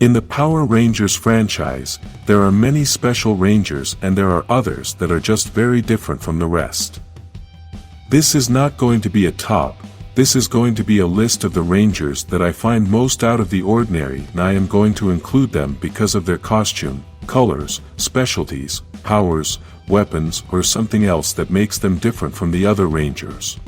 In the Power Rangers franchise, there are many special Rangers and there are others that are just very different from the rest. This is not going to be a top, this is going to be a list of the Rangers that I find most out of the ordinary, and I am going to include them because of their costume, colors, specialties, powers, weapons, or something else that makes them different from the other Rangers.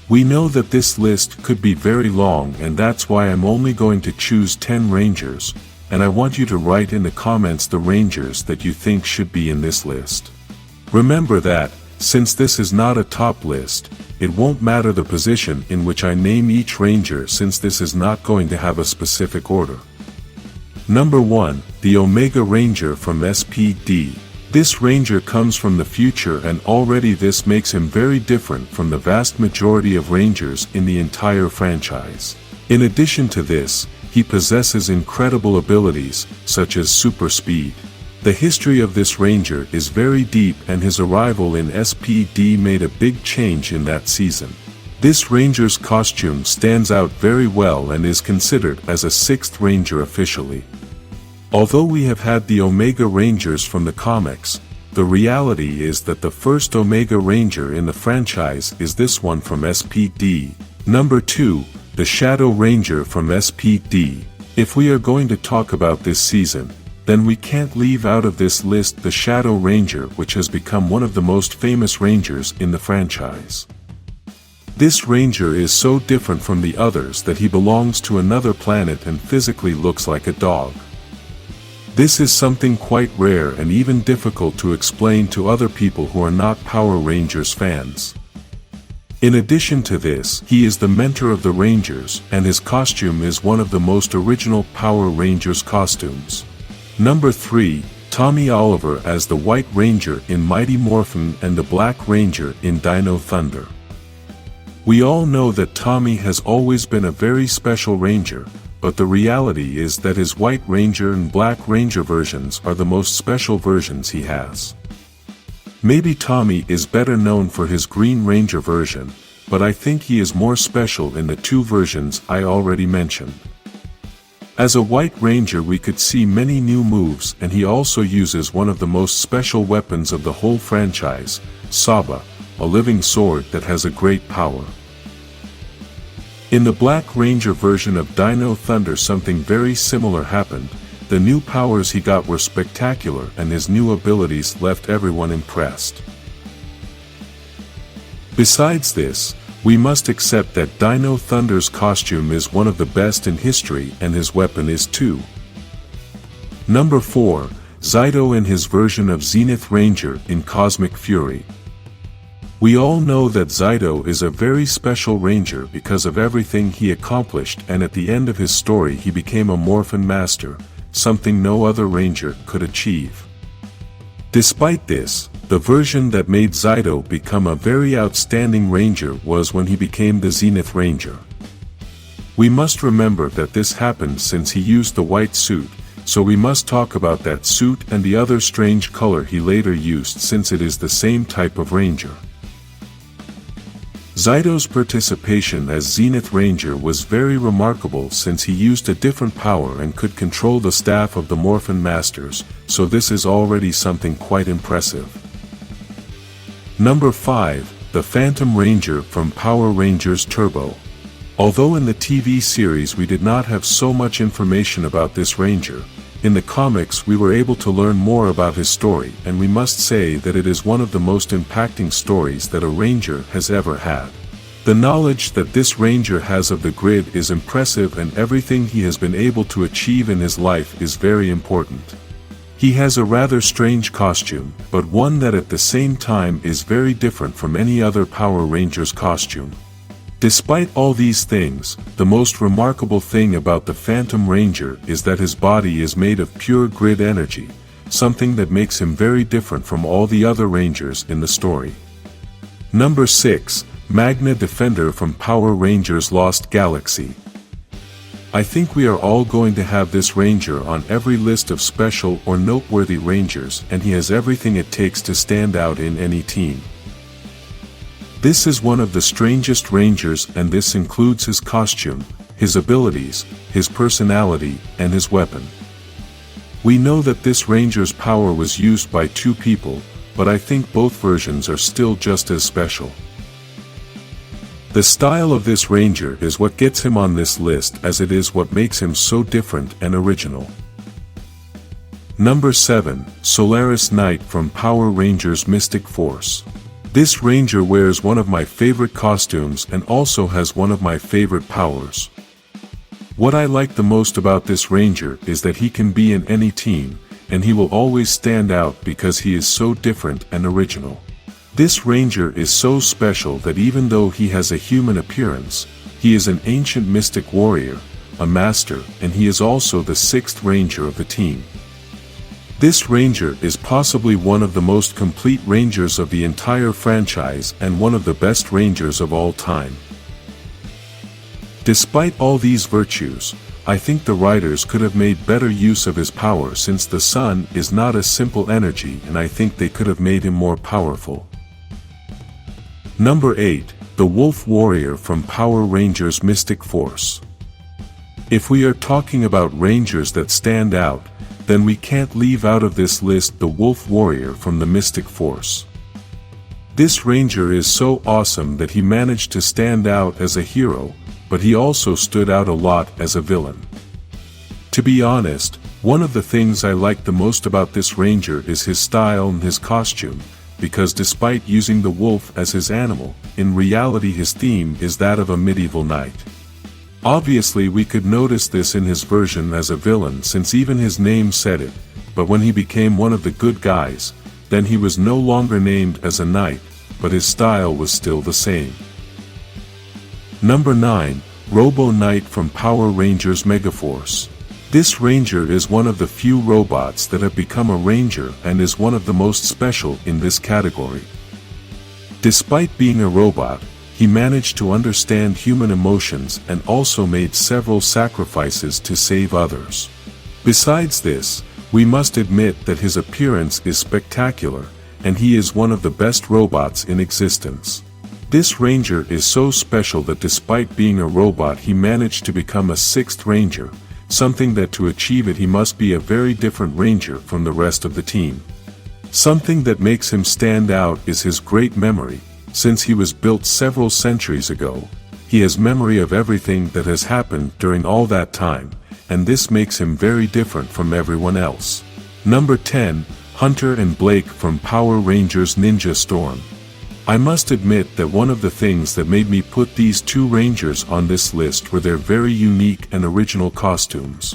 We know that this list could be very long, and that's why I'm only going to choose 10 Rangers, and I want you to write in the comments the Rangers that you think should be in this list. Remember that, since this is not a top list, it won't matter the position in which I name each Ranger, since this is not going to have a specific order. Number 1, the Omega Ranger from SPD. This Ranger comes from the future, and already this makes him very different from the vast majority of Rangers in the entire franchise. In addition to this, he possesses incredible abilities, such as super speed. The history of this Ranger is very deep, and his arrival in SPD made a big change in that season. This Ranger's costume stands out very well and is considered as a 6th Ranger officially. Although we have had the Omega Rangers from the comics, the reality is that the first Omega Ranger in the franchise is this one from SPD. Number 2, the Shadow Ranger from SPD. If we are going to talk about this season, then we can't leave out of this list the Shadow Ranger, which has become one of the most famous Rangers in the franchise. This Ranger is so different from the others that he belongs to another planet and physically looks like a dog. This is something quite rare and even difficult to explain to other people who are not Power Rangers fans. In addition to this, he is the mentor of the Rangers, and his costume is one of the most original Power Rangers costumes. Number 3, Tommy Oliver as the White Ranger in Mighty Morphin and the Black Ranger in Dino Thunder. We all know that Tommy has always been a very special Ranger, but the reality is that his White Ranger and Black Ranger versions are the most special versions he has. Maybe Tommy is better known for his Green Ranger version, but I think he is more special in the 2 versions I already mentioned. As a White Ranger we could see many new moves, and he also uses one of the most special weapons of the whole franchise, Saban, a living sword that has a great power. In the Black Ranger version of Dino Thunder something very similar happened. The new powers he got were spectacular, and his new abilities left everyone impressed. Besides this, we must accept that Dino Thunder's costume is one of the best in history, and his weapon is too. Number 4, Zaido and his version of Zenith Ranger in Cosmic Fury. We all know that Zaido is a very special Ranger because of everything he accomplished, and at the end of his story he became a Morphin Master, something no other Ranger could achieve. Despite this, the version that made Zaido become a very outstanding Ranger was when he became the Zenith Ranger. We must remember that this happened since he used the white suit, so we must talk about that suit and the other strange color he later used, since it is the same type of Ranger. Zaido's participation as Zenith Ranger was very remarkable since he used a different power and could control the staff of the Morphin Masters, so this is already something quite impressive. Number 5, the Phantom Ranger from Power Rangers Turbo. Although in the TV series we did not have so much information about this Ranger, in the comics we were able to learn more about his story, and we must say that it is one of the most impacting stories that a Ranger has ever had. The knowledge that this Ranger has of the grid is impressive, and everything he has been able to achieve in his life is very important. He has a rather strange costume, but one that at the same time is very different from any other Power Ranger's costume. Despite all these things, the most remarkable thing about the Phantom Ranger is that his body is made of pure grid energy, something that makes him very different from all the other Rangers in the story. Number 6, Magna Defender from Power Rangers Lost Galaxy. I think we are all going to have this Ranger on every list of special or noteworthy Rangers, and he has everything it takes to stand out in any team. This is one of the strangest Rangers, and this includes his costume, his abilities, his personality, and his weapon. We know that this Ranger's power was used by two people, but I think both versions are still just as special. The style of this Ranger is what gets him on this list, as it is what makes him so different and original. Number 7, Solaris Knight from Power Rangers Mystic Force. This Ranger wears one of my favorite costumes and also has one of my favorite powers. What I like the most about this Ranger is that he can be in any team, and he will always stand out because he is so different and original. This Ranger is so special that even though he has a human appearance, he is an ancient mystic warrior, a master, and he is also the 6th Ranger of the team. This Ranger is possibly one of the most complete Rangers of the entire franchise and one of the best Rangers of all time. Despite all these virtues, I think the writers could have made better use of his power, since the sun is not a simple energy, and I think they could have made him more powerful. Number 8, the Wolf Warrior from Power Rangers Mystic Force. If we are talking about Rangers that stand out, then we can't leave out of this list the Wolf Warrior from the Mystic Force. This Ranger is so awesome that he managed to stand out as a hero, but he also stood out a lot as a villain. To be honest, one of the things I like the most about this Ranger is his style and his costume, because despite using the wolf as his animal, in reality his theme is that of a medieval knight. Obviously we could notice this in his version as a villain, since even his name said it, but when he became one of the good guys, then he was no longer named as a knight, but his style was still the same. Number 9, Robo Knight from Power Rangers Megaforce. This Ranger is one of the few robots that have become a Ranger and is one of the most special in this category. Despite being a robot, he managed to understand human emotions and also made several sacrifices to save others. Besides this, we must admit that his appearance is spectacular, and he is one of the best robots in existence. This Ranger is so special that despite being a robot he managed to become a 6th Ranger, something that to achieve it he must be a very different Ranger from the rest of the team. Something that makes him stand out is his great memory. Since he was built several centuries ago, he has memory of everything that has happened during all that time, and this makes him very different from everyone else. Number 10, Hunter and Blake from Power Rangers Ninja Storm. I must admit that one of the things that made me put these two Rangers on this list were their very unique and original costumes.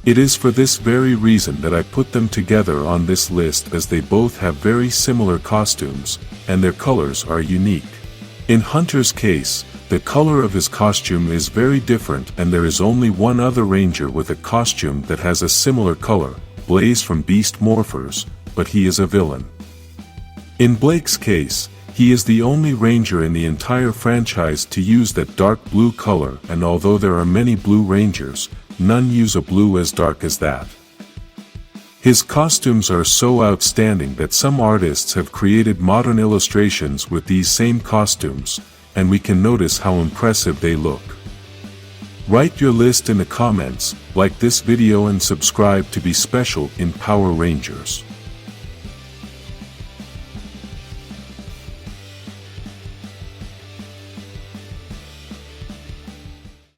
It is for this very reason that I put them together on this list, as they both have very similar costumes, and their colors are unique. In Hunter's case, the color of his costume is very different, and there is only one other Ranger with a costume that has a similar color, Blaze from Beast Morphers, but he is a villain. In Blake's case, he is the only Ranger in the entire franchise to use that dark blue color, and although there are many blue Rangers, none use a blue as dark as that. His costumes are so outstanding that some artists have created modern illustrations with these same costumes, and we can notice how impressive they look. Write your list in the comments, like this video and subscribe to be special in Power Rangers.